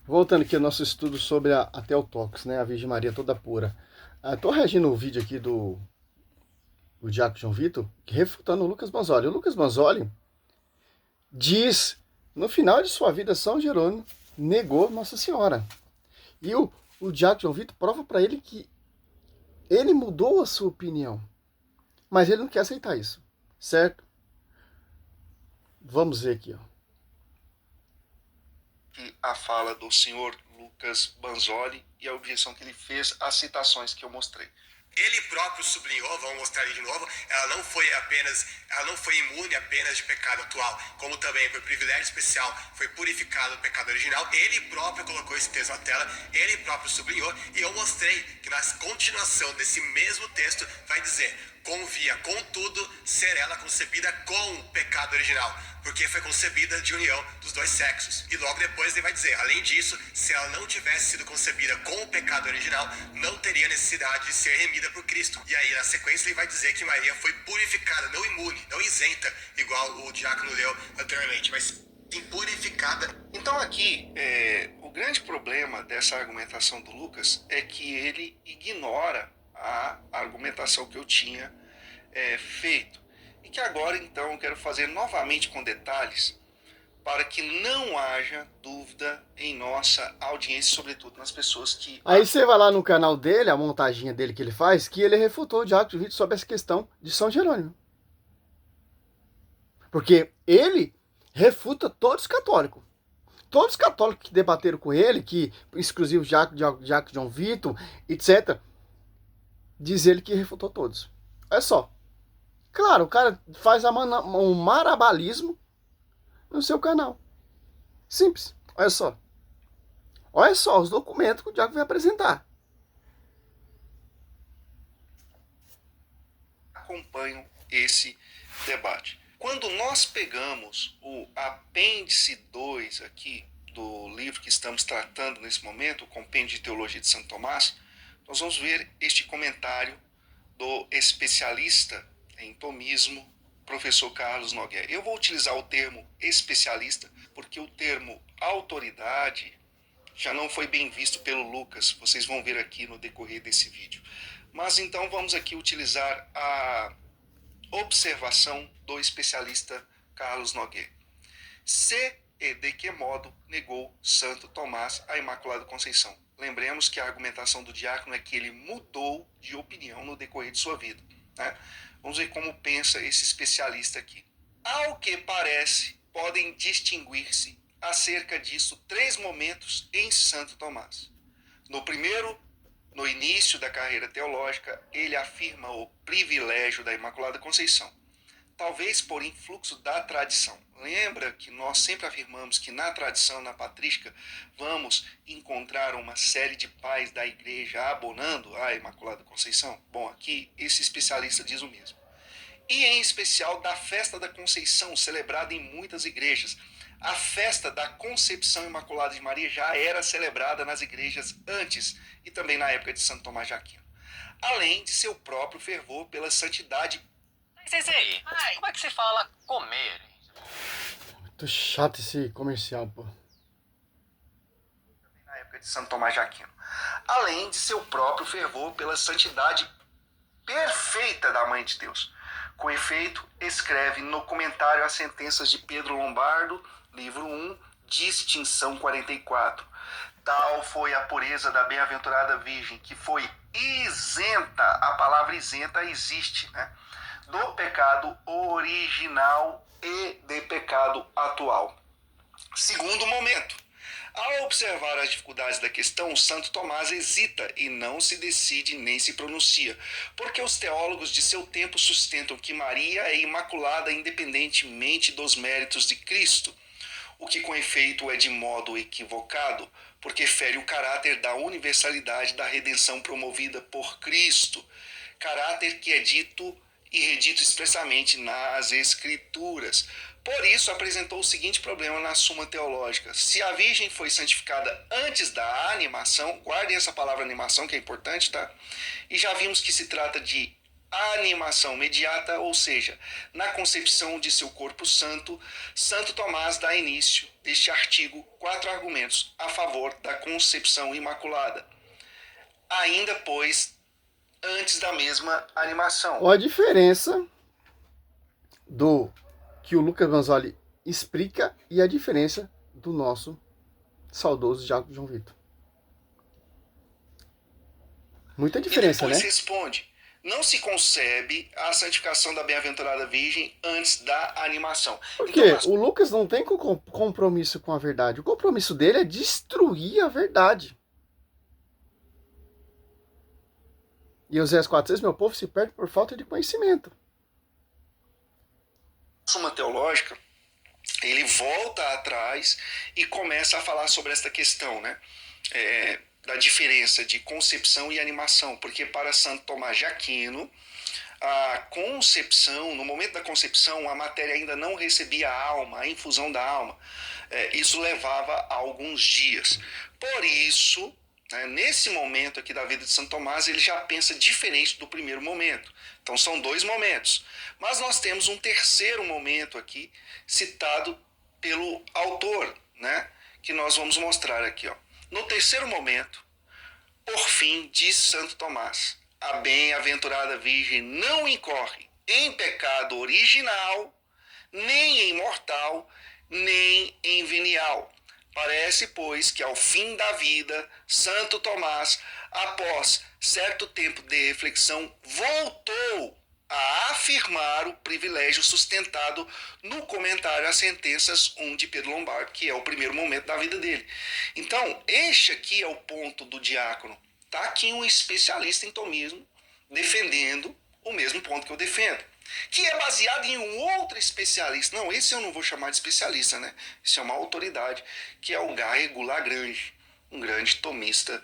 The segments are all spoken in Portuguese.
Voltando aqui ao nosso estudo sobre a Theotokos, né? A Virgem Maria toda pura. Estou reagindo o vídeo aqui do Diácono João Vitor, refutando o Lucas Manzoli. O Lucas Manzoli diz, no final de sua vida, São Jerônimo negou Nossa Senhora. E o Diácono João Vitor prova para ele que ele mudou a sua opinião. Mas ele não quer aceitar isso, certo? Vamos ver aqui, ó. A fala do senhor Lucas Manzoli e a objeção que ele fez às citações que eu mostrei. Ele próprio sublinhou, vamos mostrar ali de novo, ela não foi imune apenas de pecado atual, como também por privilégio especial foi purificado do pecado original. Ele próprio colocou esse texto na tela, ele próprio sublinhou, e eu mostrei que na continuação desse mesmo texto vai dizer: convia, contudo, ser ela concebida com o pecado original, porque foi concebida de união dos dois sexos. E logo depois ele vai dizer: além disso, se ela não tivesse sido concebida com o pecado original, não teria necessidade de ser remida por Cristo. E aí na sequência ele vai dizer que Maria foi purificada, não imune, não isenta, igual o diácono leu anteriormente, mas sim purificada. Então aqui, o grande problema dessa argumentação do Lucas é que ele ignora a argumentação que eu tinha feito. E que agora, então, eu quero fazer novamente com detalhes para que não haja dúvida em nossa audiência, sobretudo nas pessoas que... Aí você vai lá no canal dele, a montaginha dele que ele faz, que ele refutou o Diácono João Vitor sobre essa questão de São Jerônimo. Porque ele refuta todos os católicos. Todos os católicos que debateram com ele, que exclusivo Diácono João Vitor, etc., diz ele que refutou todos. Olha só. Claro, o cara faz um marabalismo no seu canal. Simples. Olha só. Olha só os documentos que o Diácono vai apresentar. Acompanham esse debate. Quando nós pegamos o apêndice 2 aqui do livro que estamos tratando nesse momento, o Compêndio de Teologia de Santo Tomás, nós vamos ver este comentário do especialista em tomismo, professor Carlos Nogueira. Eu vou utilizar o termo especialista porque o termo autoridade já não foi bem visto pelo Lucas, vocês vão ver aqui no decorrer desse vídeo. Mas então vamos aqui utilizar a observação do especialista Carlos Nogueira. Se e de que modo negou Santo Tomás a Imaculada Conceição? Lembremos que a argumentação do diácono é que ele mudou de opinião no decorrer de sua vida, né? Vamos ver como pensa esse especialista aqui. Ao que parece, podem distinguir-se acerca disso 3 momentos em Santo Tomás. No primeiro, no início da carreira teológica, ele afirma o privilégio da Imaculada Conceição, talvez por influxo da tradição. Lembra que nós sempre afirmamos que na tradição, na patrística, vamos encontrar uma série de pais da igreja abonando a Imaculada Conceição? Bom, aqui esse especialista diz o mesmo. E em especial da festa da Conceição, celebrada em muitas igrejas. A festa da Concepção Imaculada de Maria já era celebrada nas igrejas antes e também na época de Santo Tomás de Aquino, além de seu próprio fervor pela santidade. Sensei, como é que se fala comer? Muito chato esse comercial, pô. Na época de Santo Tomás de Aquino, além de seu próprio fervor pela santidade perfeita da Mãe de Deus. Com efeito, escreve no comentário às sentenças de Pedro Lombardo, livro 1, Distinção 44. Tal foi a pureza da bem-aventurada Virgem, que foi isenta, a palavra isenta existe, né? Do pecado original e de pecado atual. Segundo momento, ao observar as dificuldades da questão, Santo Tomás hesita e não se decide nem se pronuncia, porque os teólogos de seu tempo sustentam que Maria é imaculada independentemente dos méritos de Cristo, o que com efeito é de modo equivocado, porque fere o caráter da universalidade da redenção promovida por Cristo, caráter que é dito e redito expressamente nas Escrituras. Por isso, apresentou o seguinte problema na Suma Teológica. Se a Virgem foi santificada antes da animação, guardem essa palavra animação que é importante, tá? E já vimos que se trata de animação imediata, ou seja, na concepção de seu corpo santo, Santo Tomás dá início deste artigo 4 argumentos a favor da concepção imaculada, ainda pois antes da mesma animação. Olha a diferença do que o Lucas Manzoli explica e a diferença do nosso saudoso Diácono João Vitor. Muita diferença, e depois né? Responde: não se concebe a santificação da bem-aventurada Virgem antes da animação. Porque Então, o Lucas não tem compromisso com a verdade. O compromisso dele é destruir a verdade. E Oséias 4,6, meu povo se perde por falta de conhecimento. Suma Teológica, ele volta atrás e começa a falar sobre esta questão, né? Da diferença de concepção e animação, porque para Santo Tomás de Aquino, a concepção, no momento da concepção, a matéria ainda não recebia a alma, a infusão da alma. Isso levava a alguns dias. Por isso, nesse momento aqui da vida de Santo Tomás, ele já pensa diferente do primeiro momento. Então são 2 momentos. Mas nós temos um terceiro momento aqui, citado pelo autor, né, que nós vamos mostrar aqui, ó. No terceiro momento, por fim, diz Santo Tomás: a bem-aventurada Virgem não incorre em pecado original, nem em mortal, nem em venial. Parece, pois, que ao fim da vida, Santo Tomás, após certo tempo de reflexão, voltou a afirmar o privilégio sustentado no comentário às sentenças 1 de Pedro Lombardo, que é o primeiro momento da vida dele. Então, este aqui é o ponto do diácono. Está aqui um especialista em tomismo defendendo o mesmo ponto que eu defendo, que é baseado em um outro especialista. Não, esse eu não vou chamar de especialista, né? Esse é uma autoridade, que é o Garrigou Lagrange, um grande tomista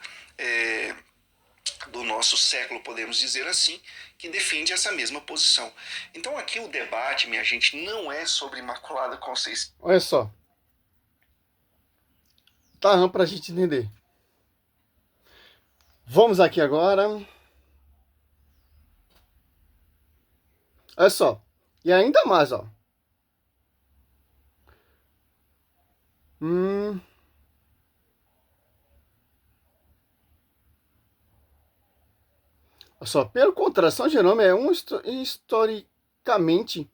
do nosso século, podemos dizer assim, que defende essa mesma posição. Então aqui o debate, minha gente, não é sobre Imaculada Conceição. Olha só. Tá amplo pra gente entender. Vamos aqui agora. Olha só. E ainda mais, ó. Olha só. Pelo contrário, São Jerônimo é historicamente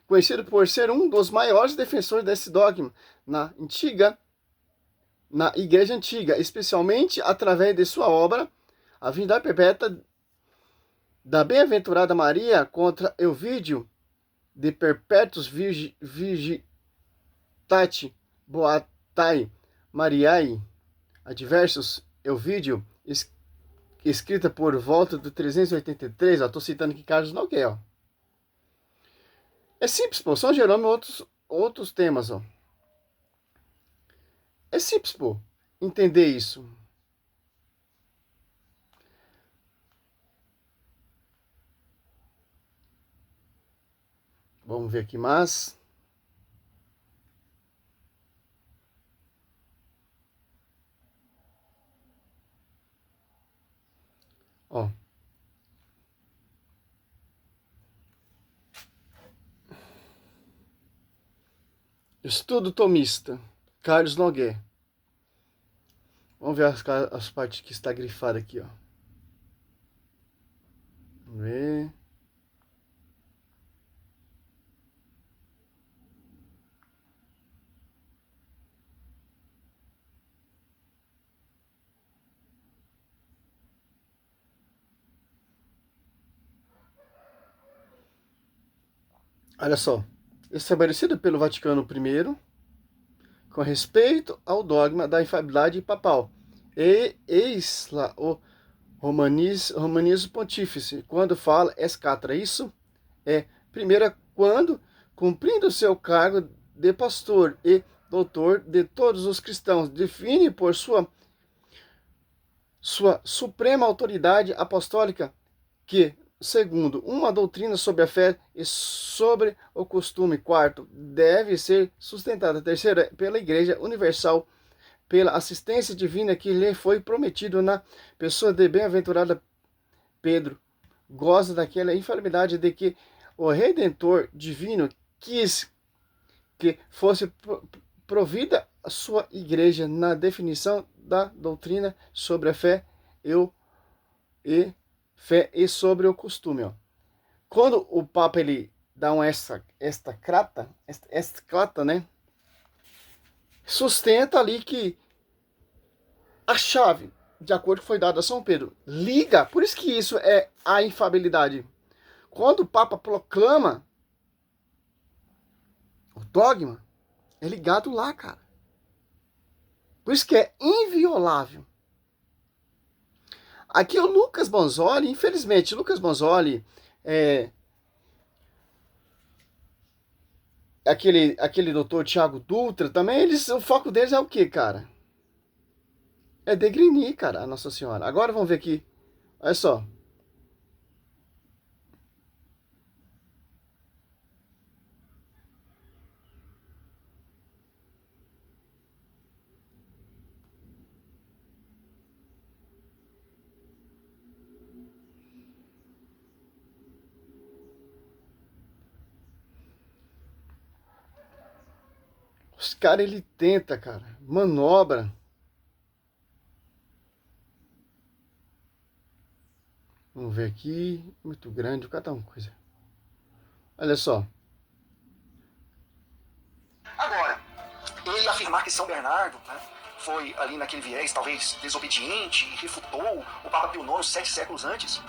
conhecido por ser um dos maiores defensores desse dogma na Igreja Antiga, especialmente através de sua obra A Virgindade Perpétua da Bem-aventurada Maria contra Elvídio de Perpetuus Virgitate Boatai Mariae Adversus Elvídio, escrita por volta do 383, estou citando aqui Carlos Nogueira, ó. É simples, pô. São Jerônimo e outros temas, ó. É simples, pô, entender isso. Vamos ver aqui mais. Ó. Estudo tomista. Carlos Nogueira. Vamos ver as partes que está grifada aqui, ó. Vamos ver. Olha só. Estabelecido pelo Vaticano I, com respeito ao dogma da infalibilidade papal. E eis lá o romanismo pontífice, quando fala ex cátedra. Isso é, primeiro, quando, cumprindo seu cargo de pastor e doutor de todos os cristãos, define por sua suprema autoridade apostólica que, segundo, uma doutrina sobre a fé e sobre o costume. Quarto, deve ser sustentada. Terceiro, pela Igreja Universal, pela assistência divina que lhe foi prometido na pessoa de bem-aventurada Pedro, goza daquela infalibilidade de que o Redentor divino quis que fosse provida a sua igreja na definição da doutrina sobre a fé e sobre o costume. Ó. Quando o Papa ele dá esta clata, né? Sustenta ali que a chave, de acordo com o que foi dado a São Pedro, liga, por isso que isso é a infalibilidade. Quando o Papa proclama o dogma, é ligado lá, cara. Por isso que é inviolável. Aqui o Lucas Bonzoli, infelizmente, Lucas Bonzoli aquele doutor Tiago Dutra também, o foco deles é o quê, cara? É degrinir, cara, a Nossa Senhora. Agora vamos ver aqui. Olha só. Os caras, ele tenta, cara, manobra. Vamos ver aqui, muito grande, cada uma coisa. Olha só. Agora, ele afirmar que São Bernardo, né, foi ali naquele viés, talvez desobediente, e refutou o Papa Pio IX 7 séculos antes,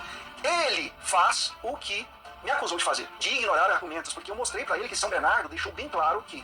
ele faz o que me acusou de fazer, de ignorar argumentos, porque eu mostrei para ele que São Bernardo deixou bem claro que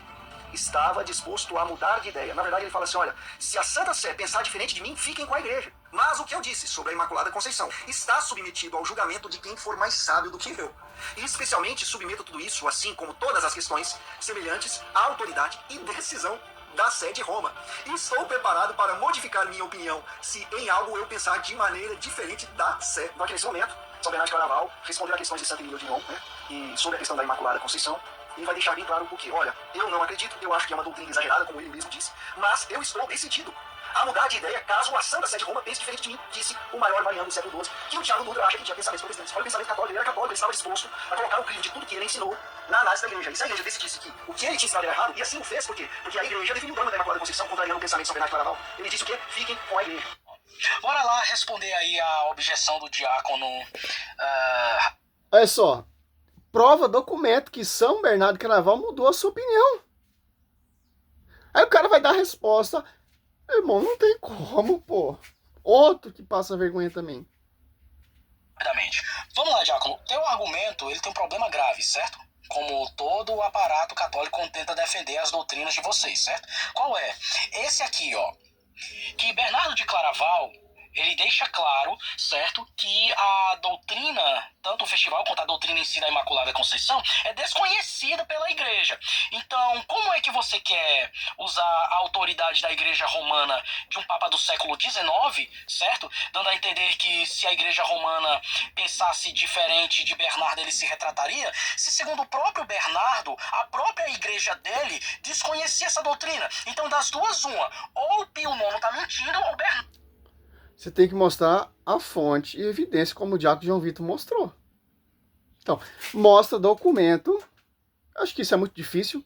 estava disposto a mudar de ideia. Na verdade, ele fala assim, olha, se a Santa Sé pensar diferente de mim, fiquem com a igreja. Mas o que eu disse sobre a Imaculada Conceição está submetido ao julgamento de quem for mais sábio do que eu. E especialmente submeto tudo isso, assim como todas as questões semelhantes à autoridade e decisão da Sé de Roma. E estou preparado para modificar minha opinião, se em algo eu pensar de maneira diferente da Sé. Então, aqui nesse momento, São Bernardo de Claraval respondeu a questões de Santa Emília de Lyon, né, e sobre a questão da Imaculada Conceição. Ele vai deixar bem claro o porquê. Olha, eu não acredito, eu acho que é uma doutrina exagerada, como ele mesmo disse, mas eu estou decidido a mudar de ideia caso a Santa Sé de Roma pense diferente de mim, disse o maior mariano do século XII, que o Tiago Dutra acha que tinha pensamentos protestantes. Olha o pensamento católico, ele era católico, ele estava disposto a colocar o crivo de tudo que ele ensinou na análise da igreja. E se a igreja decidisse que o que ele tinha ensinado era errado, e assim o fez, por quê? Porque a igreja definiu o dogma da Imaculada Conceição, contrariando o pensamento de São Bernardo de Claraval. Ele disse o quê? Fiquem com a igreja. Bora lá responder aí a objeção do diácono. Olha só. Prova, documento que São Bernardo de Claraval mudou a sua opinião. Aí o cara vai dar a resposta. Irmão, não tem como, pô. Outro que passa vergonha também. Rapidamente. Vamos lá, diácono. Teu argumento, ele tem um problema grave, certo? Como todo o aparato católico tenta defender as doutrinas de vocês, certo? Qual é? Esse aqui, ó. Que Bernardo de Claraval, ele deixa claro, certo, que a doutrina, tanto o festival quanto a doutrina em si da Imaculada Conceição, é desconhecida pela igreja. Então, como é que você quer usar a autoridade da igreja romana de um papa do século XIX, certo? Dando a entender que se a igreja romana pensasse diferente de Bernardo, ele se retrataria, se segundo o próprio Bernardo, a própria igreja dele desconhecia essa doutrina. Então, das duas, uma, ou o Pio IX tá mentindo, ou Bernardo. Você tem que mostrar a fonte e evidência, como o diácono João Vitor mostrou. Então, mostra documento. Acho que isso é muito difícil.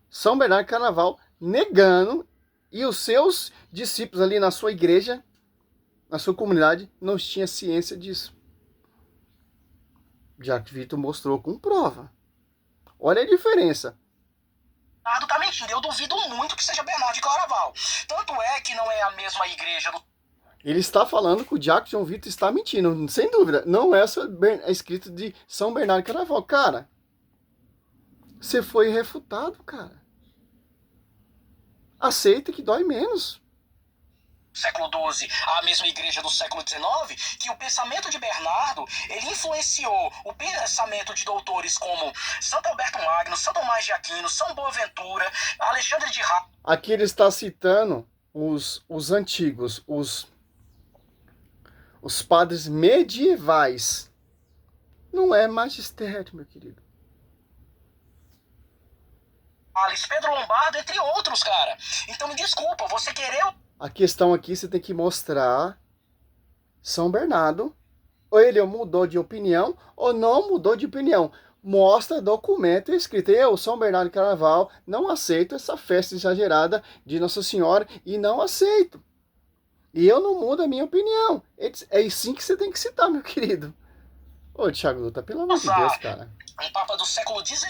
São Bernardo de Claraval negando, e os seus discípulos ali na sua igreja, na sua comunidade, não tinham ciência disso. O diácono Vitor mostrou com prova. Olha a diferença. Bernardo tá mentindo. Eu duvido muito que seja Bernardo de Claraval. Tanto é que não é a mesma igreja do... Ele está falando que o diácono João Vitor está mentindo, sem dúvida. Não é escrito de São Bernardo de Claraval. Cara, você foi refutado, cara. Aceita que dói menos. século XII, a mesma igreja do século XIX, que o pensamento de Bernardo, ele influenciou o pensamento de doutores como Santo Alberto Magno, São Tomás de Aquino, São Boaventura, Alexandre de Rá. Aqui ele está citando os antigos, os padres medievais. Não é magistério, meu querido. Alice, Pedro Lombardo, entre outros, cara. Então me desculpa, você querer... A questão aqui, você tem que mostrar São Bernardo ou ele mudou de opinião ou não mudou de opinião. Mostra documento escrito. Eu, São Bernardo de Claraval, não aceito essa festa exagerada de Nossa Senhora e não aceito. E eu não mudo a minha opinião. É assim que você tem que citar, meu querido. Ô, Thiago Luta, pelo amor de Deus, cara. Um papa do século XIX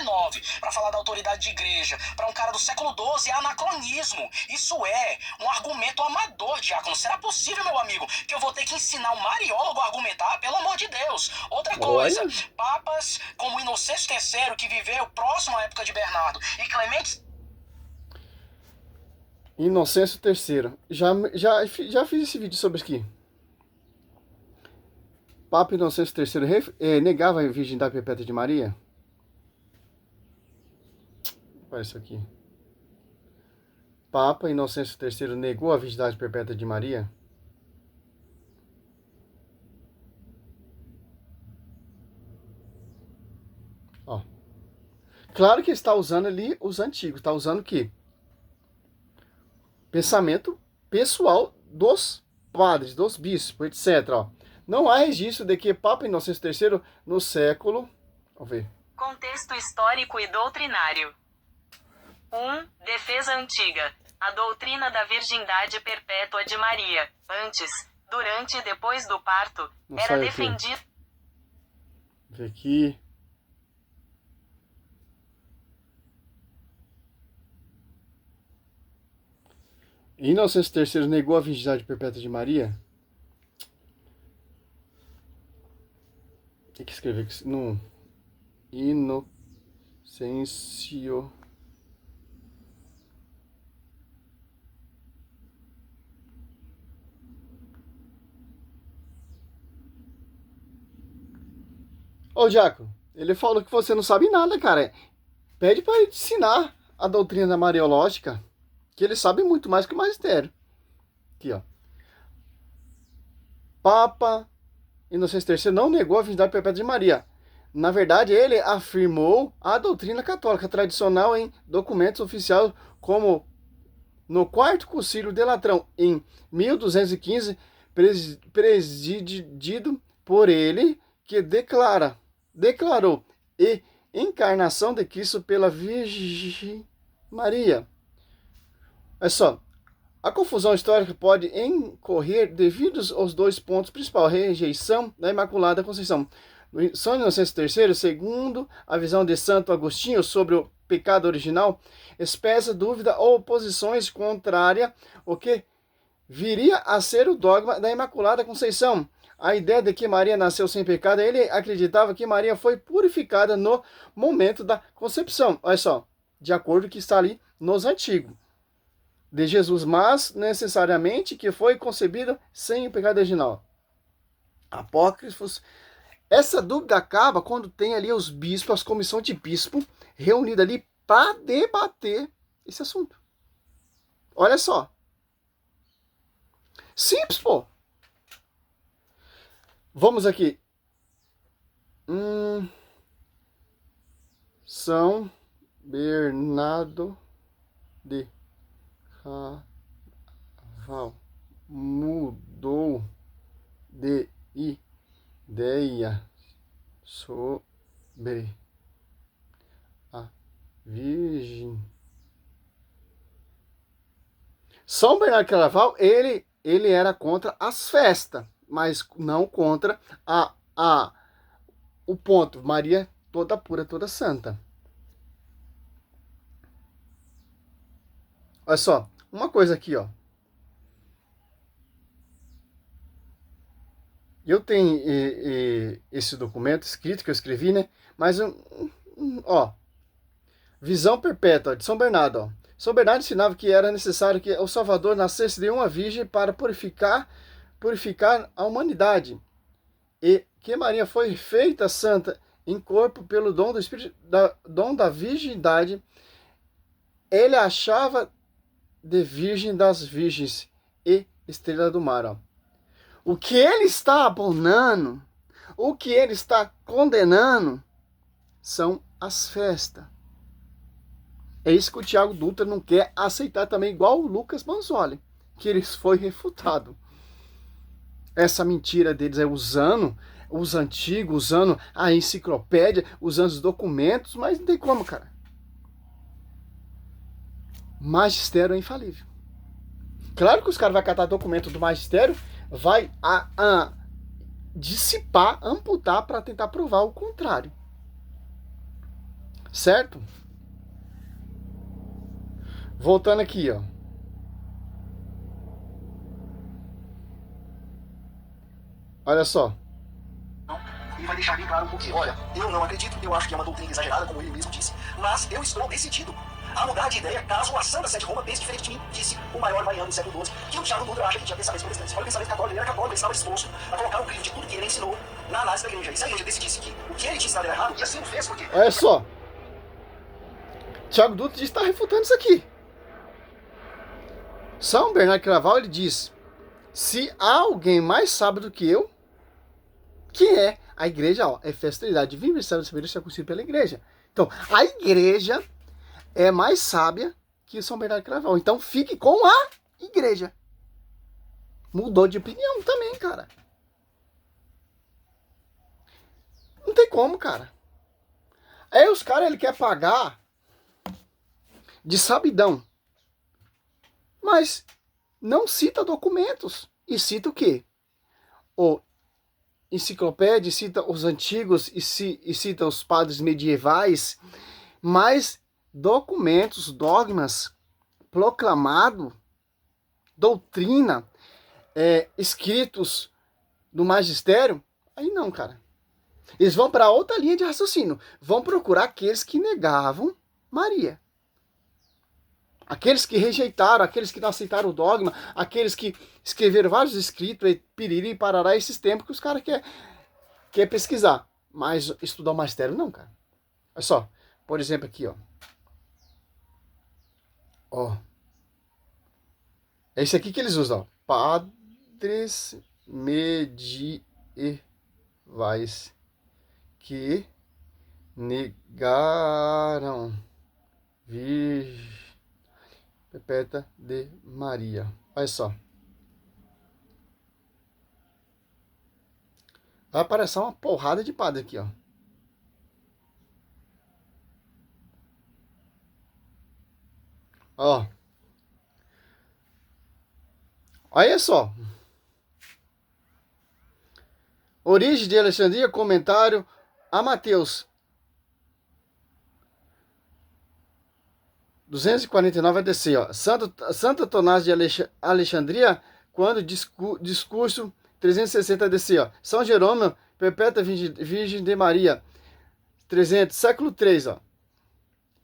para falar da autoridade de igreja, para um cara do século XII é anacronismo. Isso é um argumento amador, diácono. Será possível, meu amigo, que eu vou ter que ensinar um mariólogo a argumentar? Pelo amor de Deus. Outra coisa, papas como Inocêncio III, que viveu próximo à época de Bernardo, e Clemente... Inocêncio III. Já fiz esse vídeo sobre isso aqui. Papa Inocêncio III negava a virgindade perpétua de Maria? Olha isso aqui. Papa Inocêncio III negou a virgindade perpétua de Maria? Ó. Claro que ele está usando ali os antigos. Está usando o quê? Pensamento pessoal dos padres, dos bispos, etc. Ó. Não há registro de que Papa Inocêncio III, no século... Vamos ver. Contexto histórico e doutrinário. 1. Defesa antiga. A doutrina da virgindade perpétua de Maria, antes, durante e depois do parto, Não era sai aqui. defendida... Vamos ver aqui. Inocêncio III negou a virgindade perpétua de Maria? Tem que escrever aqui no Inocêncio. Ô, Jaco, ele falou que você não sabe nada, cara. Pede para ele te ensinar a doutrina mariológica, que ele sabe muito mais que o magistério. Aqui, ó. Papa Inocêncio III não negou a virgindade perpétua de Maria. Na verdade, ele afirmou a doutrina católica tradicional em documentos oficiais, como no Quarto Concílio de Latrão, em 1215, presidido por ele, que declarou a encarnação de Cristo pela Virgem Maria. Olha só. A confusão histórica pode incorrer devido aos dois pontos principais: a rejeição da Imaculada Conceição. São Inocêncio III, segundo a visão de Santo Agostinho sobre o pecado original, expressa dúvida ou posições contrárias ao que viria a ser o dogma da Imaculada Conceição. A ideia de que Maria nasceu sem pecado, ele acreditava que Maria foi purificada no momento da concepção. Olha só, de acordo com o que está ali nos antigos de Jesus, mas necessariamente que foi concebido sem o pecado original. Apócrifos. Essa dúvida acaba quando tem ali os bispos, as comissões de bispo reunidas ali para debater esse assunto. Olha só. Simples, pô. Vamos aqui. São Bernardo de Claraval mudou de ideia sobre a Virgem. São Bernardo de Claraval, ele era contra as festas, mas não contra o ponto. Maria toda pura, toda santa. Olha só, uma coisa aqui, ó. Eu tenho esse documento escrito que eu escrevi, né? Mas, ó, visão perpétua de São Bernardo, ó. São Bernardo ensinava que era necessário que o Salvador nascesse de uma virgem para purificar a humanidade. E que Maria foi feita santa em corpo pelo dom do Espírito, dom da virgindade. Ele achava de virgem das virgens e estrela do mar, ó. O que ele está abonando, o que ele está condenando, são as festas. É isso que o Thiago Dutra não quer aceitar também, igual o Lucas Manzoli, que ele foi refutado. Essa mentira deles é usando os antigos, usando a enciclopédia, usando os documentos, mas não tem como, cara. Magistério é infalível. Claro que os caras vão catar documento do magistério, vai dissipar, amputar para tentar provar o contrário. Certo? Voltando aqui, ó. Olha só. E vai deixar bem claro o que, olha, eu não acredito, eu acho que é uma doutrina exagerada, como ele mesmo disse, mas eu estou decidido a mudar de ideia caso a Santa Sé de Roma pense diferente de mim, disse o maior mariano do século XII, que o Thiago Dutra acha que tinha pensamento protestante. Olha o pensamento católico, ele era católico, ele estava disposto a colocar o crivo de tudo que ele ensinou na análise da igreja. E se a igreja decidisse que o que ele te ensinava era errado, e assim o fez, porque... Olha só. Thiago Dutra está refutando isso aqui. São Bernardo Claraval, ele diz: se há alguém mais sábio do que eu, que é a igreja, ó, é festividade divina, sabe saber se é conhecido pela igreja. Então, a igreja é mais sábia que São Bernardo Claraval. Então, fique com a igreja. Mudou de opinião também, cara. Não tem como, cara. Aí os caras, ele quer pagar de sabidão, mas não cita documentos. E cita o quê? O enciclopédia, cita os antigos e cita os padres medievais, mas documentos, dogmas, proclamado, doutrina, escritos do magistério, aí não, cara. Eles vão para outra linha de raciocínio. Vão procurar aqueles que negavam Maria. Aqueles que rejeitaram, aqueles que não aceitaram o dogma, aqueles que escreveram vários escritos, e piriri e parará, esses tempos que os caras quer pesquisar. Mas estudar o magistério não, cara. Olha só, por exemplo aqui, ó. Ó. É esse aqui que eles usam, ó. Padres medievais que negaram Virgem Perpétua de Maria. Olha só. Vai aparecer uma porrada de padre aqui, ó. Ó. Olha só. Origem de Alexandria, comentário a Mateus 249 vai descer, ó. Santo Tomás de Alexandria, quando discurso 360 descer, ó. São Jerônimo, Perpétua Virgem de Maria, 300, século 3, ó.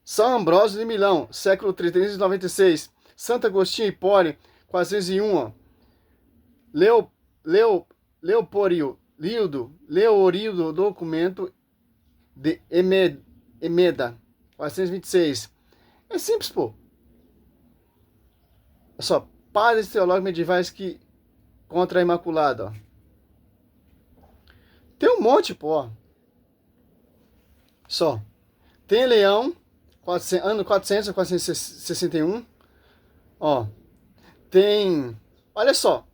São Ambrósio de Milão, século 3, 396. Santo Agostinho Hipólio, 401, ó. Leoporildo, documento de Emeda, 426. É simples, pô. É só padres teológicos medievais que contra a Imaculada, ó. Tem um monte, pô, ó. Só. Tem Leão, ano 400 a 461. Ó. Tem... Olha só.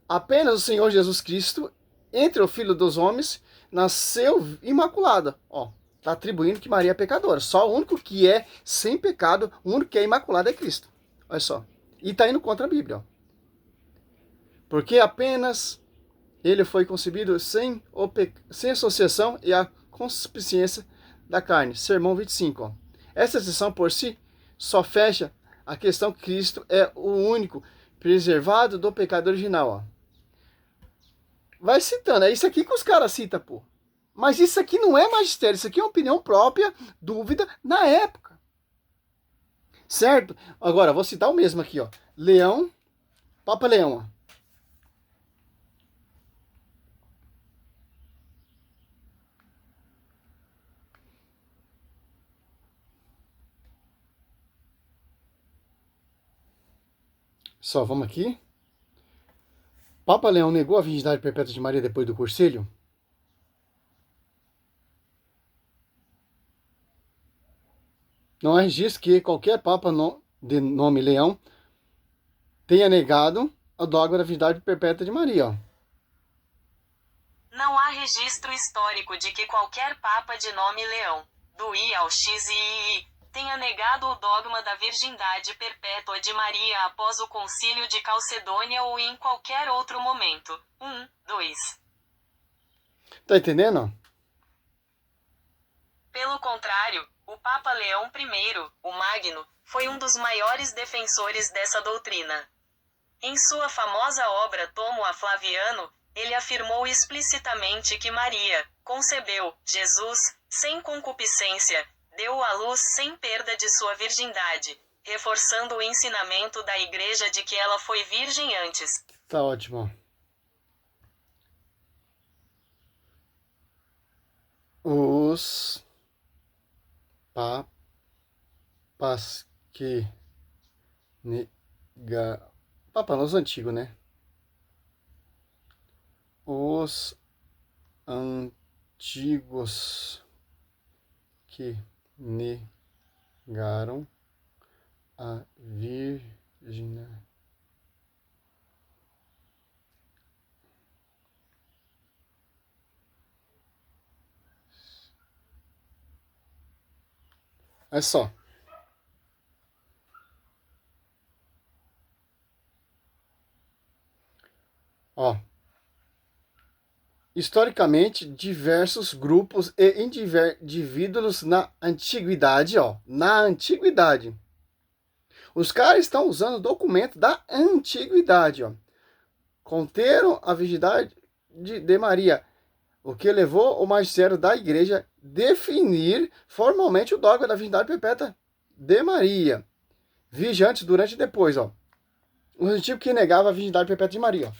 Apenas o Senhor Jesus Cristo, entre o Filho dos Homens, nasceu imaculada. Ó. Está atribuindo que Maria é pecadora. Só o único que é sem pecado, o único que é imaculado é Cristo. Olha só. E está indo contra a Bíblia. Ó. Porque apenas ele foi concebido sem associação e a consciência da carne. Sermão 25. Ó. Essa exceção por si só fecha a questão que Cristo é o único preservado do pecado original. Ó. Vai citando. É isso aqui que os caras citam, pô. Mas isso aqui não é magistério, isso aqui é uma opinião própria, dúvida, na época. Certo? Agora, vou citar o mesmo aqui, ó. Leão, Papa Leão, ó. Só, vamos aqui. Papa Leão negou a virgindade perpétua de Maria depois do Concílio? Não há registro que qualquer Papa de nome Leão tenha negado a dogma da virgindade perpétua de Maria. Ó. Não há registro histórico de que qualquer papa de nome Leão, do I ao X e II, tenha negado o dogma da virgindade perpétua de Maria após o Concílio de Calcedônia ou em qualquer outro momento. 2. Tá entendendo? Pelo contrário, o Papa Leão I, o Magno, foi um dos maiores defensores dessa doutrina. Em sua famosa obra Tomo a Flaviano, ele afirmou explicitamente que Maria concebeu Jesus sem concupiscência, deu à luz sem perda de sua virgindade, reforçando o ensinamento da Igreja de que ela foi virgem antes. Tá ótimo. Os papas que negaram. Papa Nosso Antigo, né? Os antigos que negaram a virgindade. É só. Ó. Historicamente, diversos grupos e indivíduos na antiguidade, ó. Na antiguidade. Os caras estão usando o documento da antiguidade, ó. Conteram a virgindade de Maria, o que levou o magistério da igreja a definir formalmente o dogma da virgindade perpétua de Maria. Virgem antes, durante e depois, ó. O antigo que negava a virgindade perpétua de Maria, ó.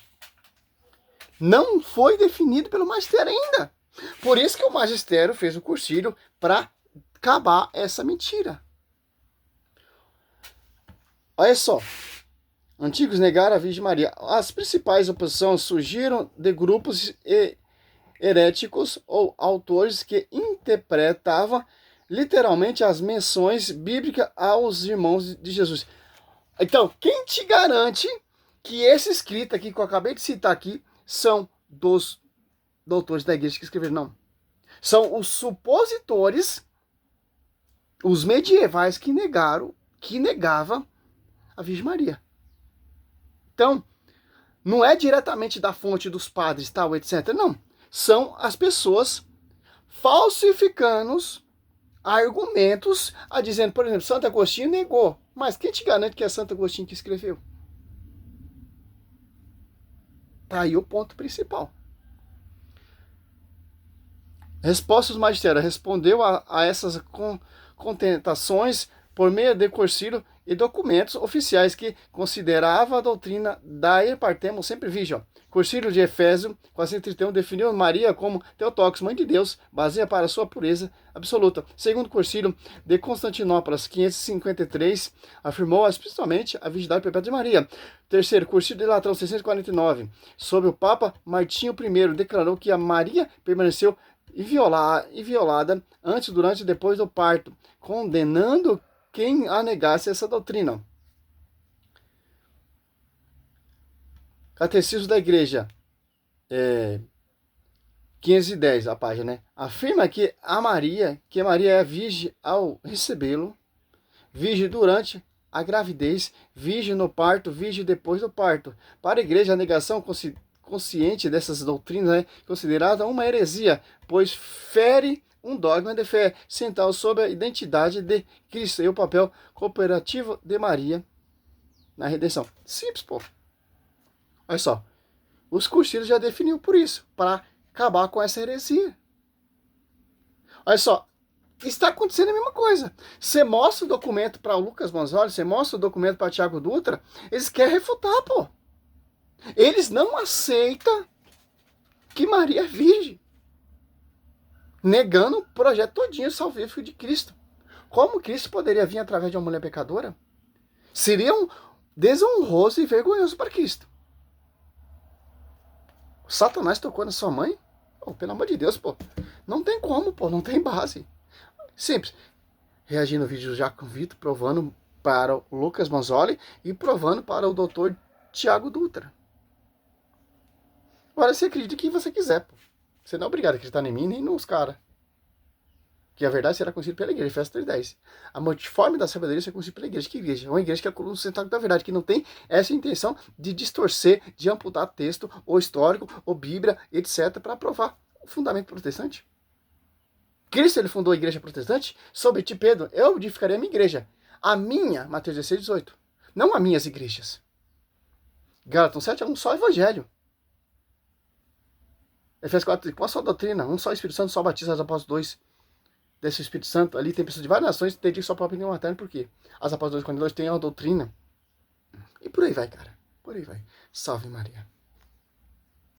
Não foi definido pelo magistério ainda. Por isso que o magistério fez o cursilho para acabar essa mentira. Olha só. Antigos negaram a Virgem Maria. As principais oposições surgiram de grupos heréticos ou autores que interpretavam literalmente as menções bíblicas aos irmãos de Jesus. Então, quem te garante que esse escrito aqui que eu acabei de citar aqui são dos doutores da igreja que escreveram? Não. São os supositores, os medievais que negavam a Virgem Maria. Então, não é diretamente da fonte dos padres, tal, etc. Não. São as pessoas falsificando argumentos, dizendo, por exemplo, Santo Agostinho negou. Mas quem te garante que é Santo Agostinho que escreveu? Tá aí o ponto principal. Resposta dos magistérios. Respondeu a essas contentações por meio de cursilho e documentos oficiais que considerava a doutrina da Partemon sempre virgem. Cursilho de Efésio 431 definiu Maria como Theotokos, mãe de Deus, baseia para sua pureza absoluta. Segundo Cursilho de Constantinopla 553 afirmou explicitamente a virgindade perpétua de Maria. Terceiro, Cursilho de Latrão 649, sob o Papa Martinho I, declarou que a Maria permaneceu inviolada antes, durante e depois do parto, condenando quem a negasse essa doutrina. Catecismo da Igreja, 510, a página, né? Afirma que Maria é virgem ao recebê-lo, virgem durante a gravidez, virgem no parto, virgem depois do parto. Para a Igreja, a negação consciente dessas doutrinas é considerada uma heresia, pois fere um dogma de fé central sobre a identidade de Cristo e o papel cooperativo de Maria na redenção. Simples, pô. Olha só. Os cursilhos já definiu por isso, para acabar com essa heresia. Olha só. Está acontecendo a mesma coisa. Você mostra o documento para o Lucas Manzoli, você mostra o documento para Tiago Dutra, eles querem refutar, pô. Eles não aceitam que Maria é virgem, negando o projeto todinho salvífico de Cristo. Como Cristo poderia vir através de uma mulher pecadora? Seria um desonroso e vergonhoso para Cristo. Satanás tocou na sua mãe? Oh, pelo amor de Deus, pô. Não tem como, pô. Não tem base. Simples. Reagindo no vídeo já com o Vitor, provando para o Lucas Manzoli e provando para o doutor Tiago Dutra. Agora você acredita o que você quiser, pô. Você não é obrigado a acreditar em mim nem nos caras. Que a verdade será conhecida pela igreja, Efésios 3:10. A multiforme da sabedoria será conhecida pela igreja. Que igreja? É uma igreja que é a coluna central da verdade, que não tem essa intenção de distorcer, de amputar texto, ou histórico, ou Bíblia, etc., para provar o fundamento protestante. Cristo, ele fundou a igreja protestante sob ti Pedro. Eu edificarei a minha igreja. A minha, Mateus 16:18. Não as minhas igrejas. Gálatas 7 é um só evangelho. Efésios 4, uma só doutrina, um só Espírito Santo, só batismo, as apóstolos 2. Desse Espírito Santo, ali tem pessoas de várias nações que dedicam só para aprender materno, por quê? As apóstolos 2:42 têm uma doutrina. E por aí vai, cara. Por aí vai. Salve Maria.